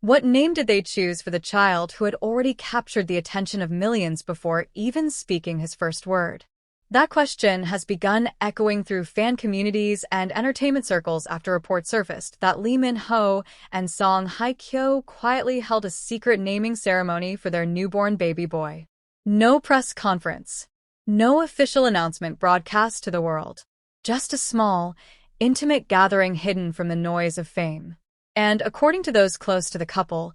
What name did they choose for the child who had already captured the attention of millions before even speaking his first word? That question has begun echoing through fan communities and entertainment circles after reports surfaced that Lee Min-ho and Song Hye-kyo quietly held a secret naming ceremony for their newborn baby boy. No press conference. No official announcement broadcast to the world. Just a small, intimate gathering hidden from the noise of fame. And according to those close to the couple,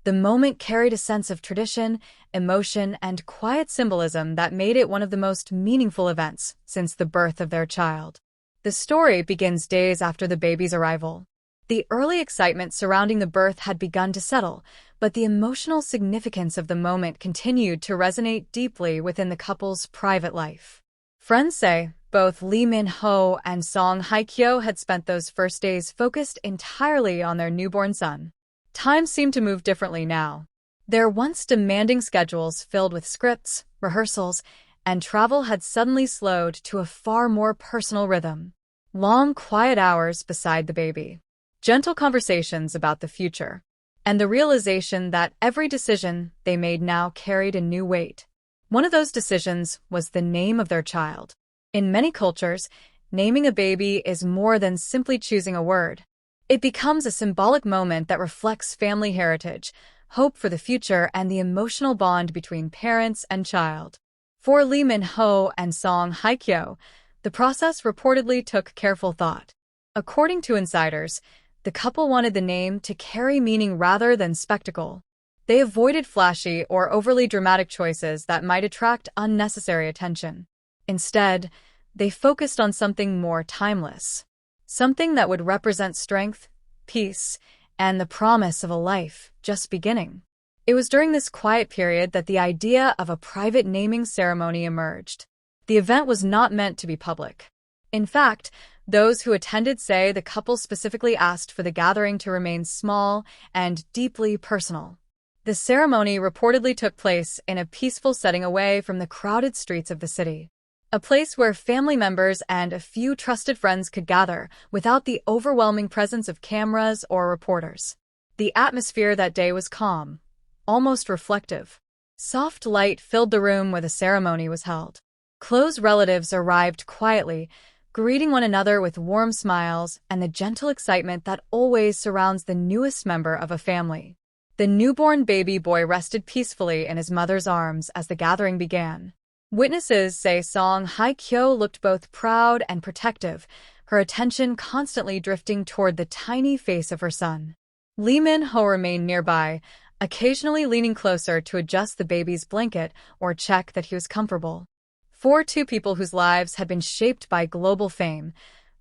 the moment carried a sense of tradition, emotion, and quiet symbolism that made it one of the most meaningful events since the birth of their child. The story begins days after the baby's arrival. The early excitement surrounding the birth had begun to settle, but the emotional significance of the moment continued to resonate deeply within the couple's private life. Friends say both Lee Min-ho and Song Hye-kyo had spent those first days focused entirely on their newborn son. Time seemed to move differently now. Their once demanding schedules filled with scripts, rehearsals, and travel had suddenly slowed to a far more personal rhythm. Long, quiet hours beside the baby. Gentle conversations about the future. And the realization that every decision they made now carried a new weight. One of those decisions was the name of their child. In many cultures, naming a baby is more than simply choosing a word. It becomes a symbolic moment that reflects family heritage, hope for the future, and the emotional bond between parents and child. For Lee Min-ho and Song Hye-kyo, the process reportedly took careful thought. According to insiders, the couple wanted the name to carry meaning rather than spectacle. They avoided flashy or overly dramatic choices that might attract unnecessary attention. Instead, they focused on something more timeless. Something that would represent strength, peace, and the promise of a life just beginning. It was during this quiet period that the idea of a private naming ceremony emerged. The event was not meant to be public. In fact, those who attended say the couple specifically asked for the gathering to remain small and deeply personal. The ceremony reportedly took place in a peaceful setting away from the crowded streets of the city. A place where family members and a few trusted friends could gather without the overwhelming presence of cameras or reporters. The atmosphere that day was calm, almost reflective. Soft light filled the room where the ceremony was held. Close relatives arrived quietly, greeting one another with warm smiles and the gentle excitement that always surrounds the newest member of a family. The newborn baby boy rested peacefully in his mother's arms as the gathering began. Witnesses say Song Hye-kyo looked both proud and protective, her attention constantly drifting toward the tiny face of her son. Lee Min-ho remained nearby, occasionally leaning closer to adjust the baby's blanket or check that he was comfortable. For two people whose lives had been shaped by global fame,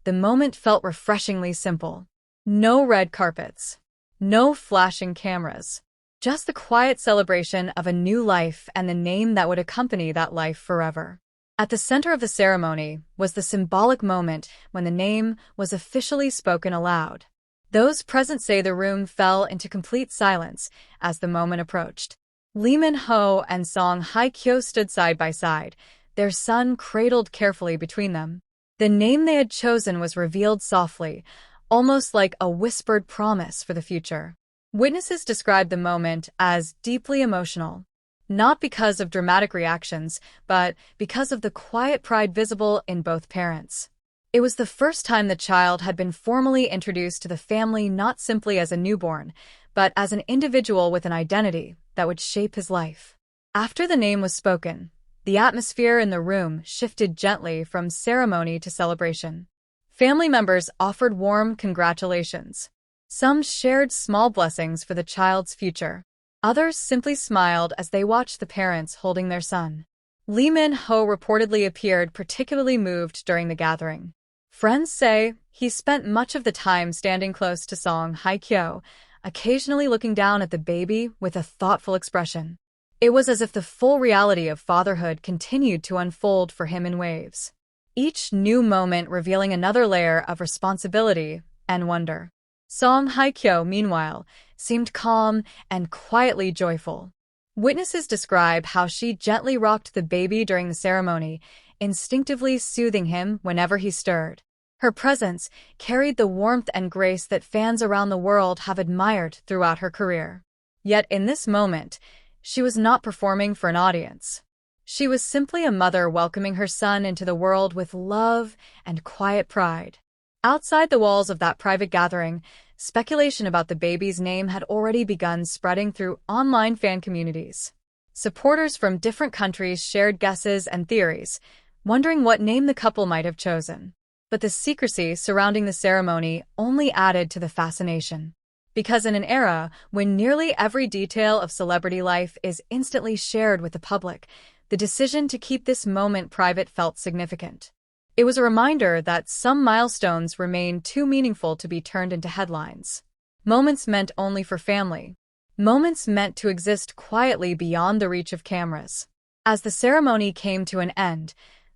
the moment felt refreshingly simple. No red carpets. No flashing cameras. Just the quiet celebration of a new life and the name that would accompany that life forever. At the center of the ceremony was the symbolic moment when the name was officially spoken aloud. Those present say the room fell into complete silence as the moment approached. Lee Min-ho and Song Hye-kyo stood side by side, their son cradled carefully between them. The name they had chosen was revealed softly, almost like a whispered promise for the future. Witnesses described the moment as deeply emotional, not because of dramatic reactions, but because of the quiet pride visible in both parents. It was the first time the child had been formally introduced to the family not simply as a newborn, but as an individual with an identity that would shape his life. After the name was spoken, the atmosphere in the room shifted gently from ceremony to celebration. Family members offered warm congratulations. Some shared small blessings for the child's future. Others simply smiled as they watched the parents holding their son. Lee Min-ho reportedly appeared particularly moved during the gathering. Friends say he spent much of the time standing close to Song Hye-kyo, occasionally looking down at the baby with a thoughtful expression. It was as if the full reality of fatherhood continued to unfold for him in waves. Each new moment revealing another layer of responsibility and wonder. Song Hye-kyo, meanwhile, seemed calm and quietly joyful. Witnesses describe how she gently rocked the baby during the ceremony, instinctively soothing him whenever he stirred. Her presence carried the warmth and grace that fans around the world have admired throughout her career. Yet in this moment, she was not performing for an audience. She was simply a mother welcoming her son into the world with love and quiet pride. Outside the walls of that private gathering, speculation about the baby's name had already begun spreading through online fan communities. Supporters from different countries shared guesses and theories, wondering what name the couple might have chosen. But the secrecy surrounding the ceremony only added to the fascination. Because in an era when nearly every detail of celebrity life is instantly shared with the public, the decision to keep this moment private felt significant. It was a reminder that some milestones remain too meaningful to be turned into headlines. Moments meant only for family. Moments meant to exist quietly beyond the reach of cameras. As the ceremony came to an end,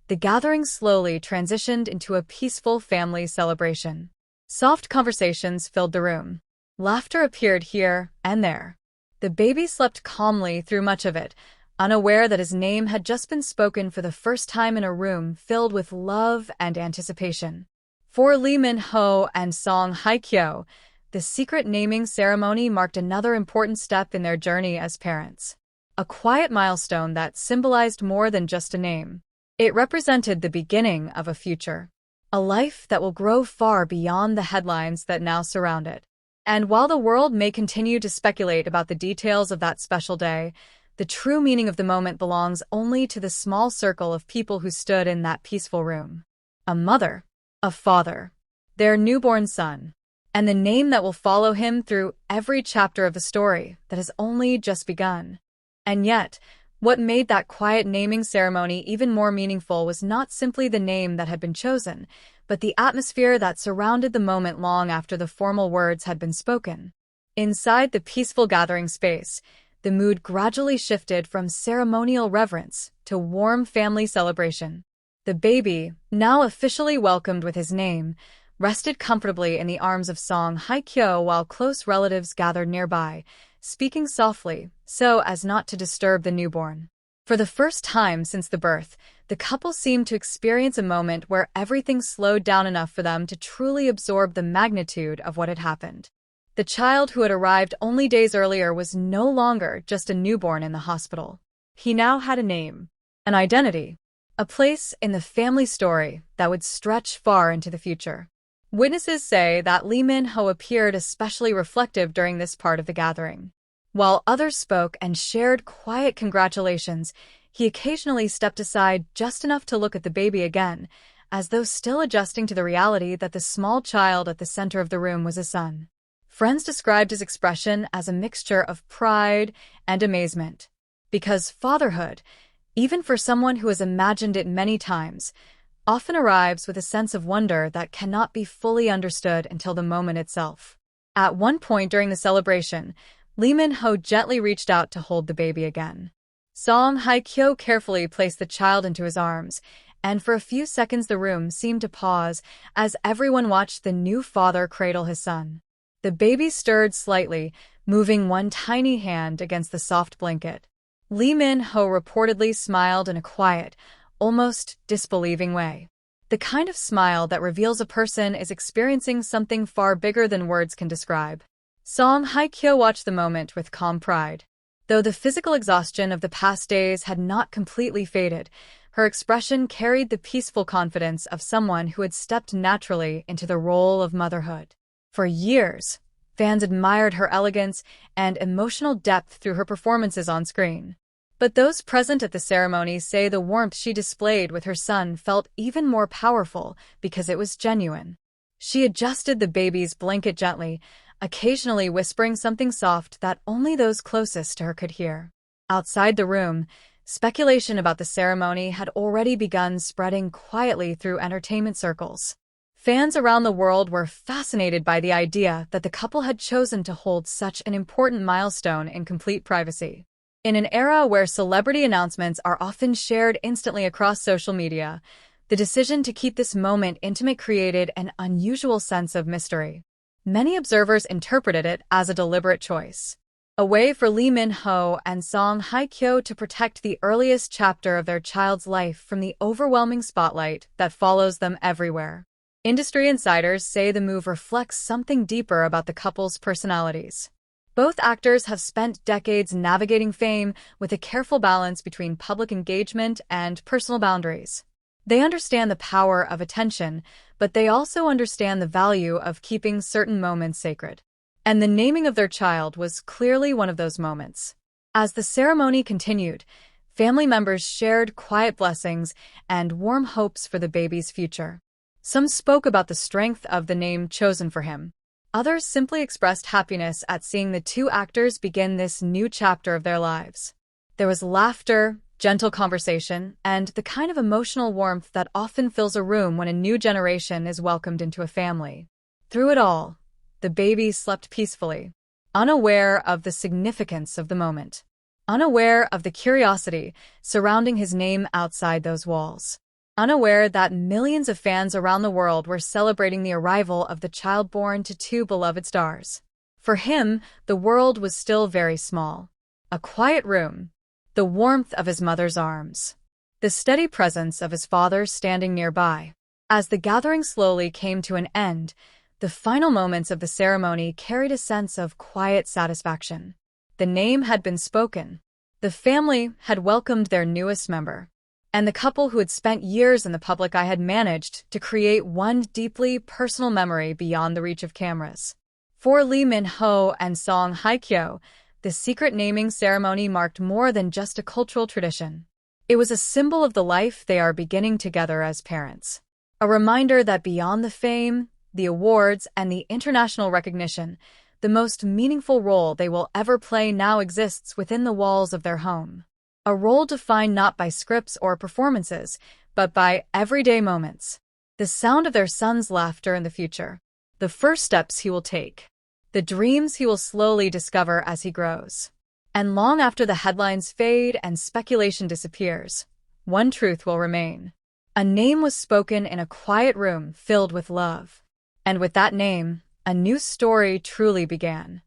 the gathering slowly transitioned into a peaceful family celebration. Soft conversations filled the room. Laughter appeared here and there. The baby slept calmly through much of it, unaware that his name had just been spoken for the first time in a room filled with love and anticipation. For Lee Min-ho and Song Hye-kyo, the secret naming ceremony marked another important step in their journey as parents. A quiet milestone that symbolized more than just a name. It represented the beginning of a future. A life that will grow far beyond the headlines that now surround it. And while the world may continue to speculate about the details of that special day, the true meaning of the moment belongs only to the small circle of people who stood in that peaceful room. A mother, a father, their newborn son, and the name that will follow him through every chapter of the story that has only just begun. And yet, what made that quiet naming ceremony even more meaningful was not simply the name that had been chosen, but the atmosphere that surrounded the moment long after the formal words had been spoken. Inside the peaceful gathering space, the mood gradually shifted from ceremonial reverence to warm family celebration. The baby, now officially welcomed with his name, rested comfortably in the arms of Song Hye-kyo while close relatives gathered nearby, speaking softly so as not to disturb the newborn. For the first time since the birth, the couple seemed to experience a moment where everything slowed down enough for them to truly absorb the magnitude of what had happened. The child who had arrived only days earlier was no longer just a newborn in the hospital. He now had a name, an identity, a place in the family story that would stretch far into the future. Witnesses say that Lee Min-ho appeared especially reflective during this part of the gathering. While others spoke and shared quiet congratulations, he occasionally stepped aside just enough to look at the baby again, as though still adjusting to the reality that the small child at the center of the room was a son. Friends described his expression as a mixture of pride and amazement. Because fatherhood, even for someone who has imagined it many times, often arrives with a sense of wonder that cannot be fully understood until the moment itself. At one point during the celebration, Lee Min-ho gently reached out to hold the baby again. Song Hye-kyo carefully placed the child into his arms, and for a few seconds the room seemed to pause as everyone watched the new father cradle his son. The baby stirred slightly, moving one tiny hand against the soft blanket. Lee Min-ho reportedly smiled in a quiet, almost disbelieving way. The kind of smile that reveals a person is experiencing something far bigger than words can describe. Song Hye-kyo watched the moment with calm pride. Though the physical exhaustion of the past days had not completely faded, her expression carried the peaceful confidence of someone who had stepped naturally into the role of motherhood. For years, fans admired her elegance and emotional depth through her performances on screen. But those present at the ceremony say the warmth she displayed with her son felt even more powerful because it was genuine. She adjusted the baby's blanket gently, occasionally whispering something soft that only those closest to her could hear. Outside the room, speculation about the ceremony had already begun spreading quietly through entertainment circles. Fans around the world were fascinated by the idea that the couple had chosen to hold such an important milestone in complete privacy. In an era where celebrity announcements are often shared instantly across social media, the decision to keep this moment intimate created an unusual sense of mystery. Many observers interpreted it as a deliberate choice, a way for Lee Min-ho and Song Hye-kyo to protect the earliest chapter of their child's life from the overwhelming spotlight that follows them everywhere. Industry insiders say the move reflects something deeper about the couple's personalities. Both actors have spent decades navigating fame with a careful balance between public engagement and personal boundaries. They understand the power of attention, but they also understand the value of keeping certain moments sacred. And the naming of their child was clearly one of those moments. As the ceremony continued, family members shared quiet blessings and warm hopes for the baby's future. Some spoke about the strength of the name chosen for him. Others simply expressed happiness at seeing the two actors begin this new chapter of their lives. There was laughter, gentle conversation, and the kind of emotional warmth that often fills a room when a new generation is welcomed into a family. Through it all, the baby slept peacefully, unaware of the significance of the moment, unaware of the curiosity surrounding his name outside those walls, unaware that millions of fans around the world were celebrating the arrival of the child born to two beloved stars. For him, the world was still very small. A quiet room, the warmth of his mother's arms, the steady presence of his father standing nearby. As the gathering slowly came to an end, the final moments of the ceremony carried a sense of quiet satisfaction. The name had been spoken. The family had welcomed their newest member. And the couple who had spent years in the public eye had managed to create one deeply personal memory beyond the reach of cameras. For Lee Min-ho and Song Hye-kyo, the secret naming ceremony marked more than just a cultural tradition. It was a symbol of the life they are beginning together as parents. A reminder that beyond the fame, the awards, and the international recognition, the most meaningful role they will ever play now exists within the walls of their home. A role defined not by scripts or performances, but by everyday moments. The sound of their son's laughter in the future. The first steps he will take. The dreams he will slowly discover as he grows. And long after the headlines fade and speculation disappears, one truth will remain. A name was spoken in a quiet room filled with love. And with that name, a new story truly began.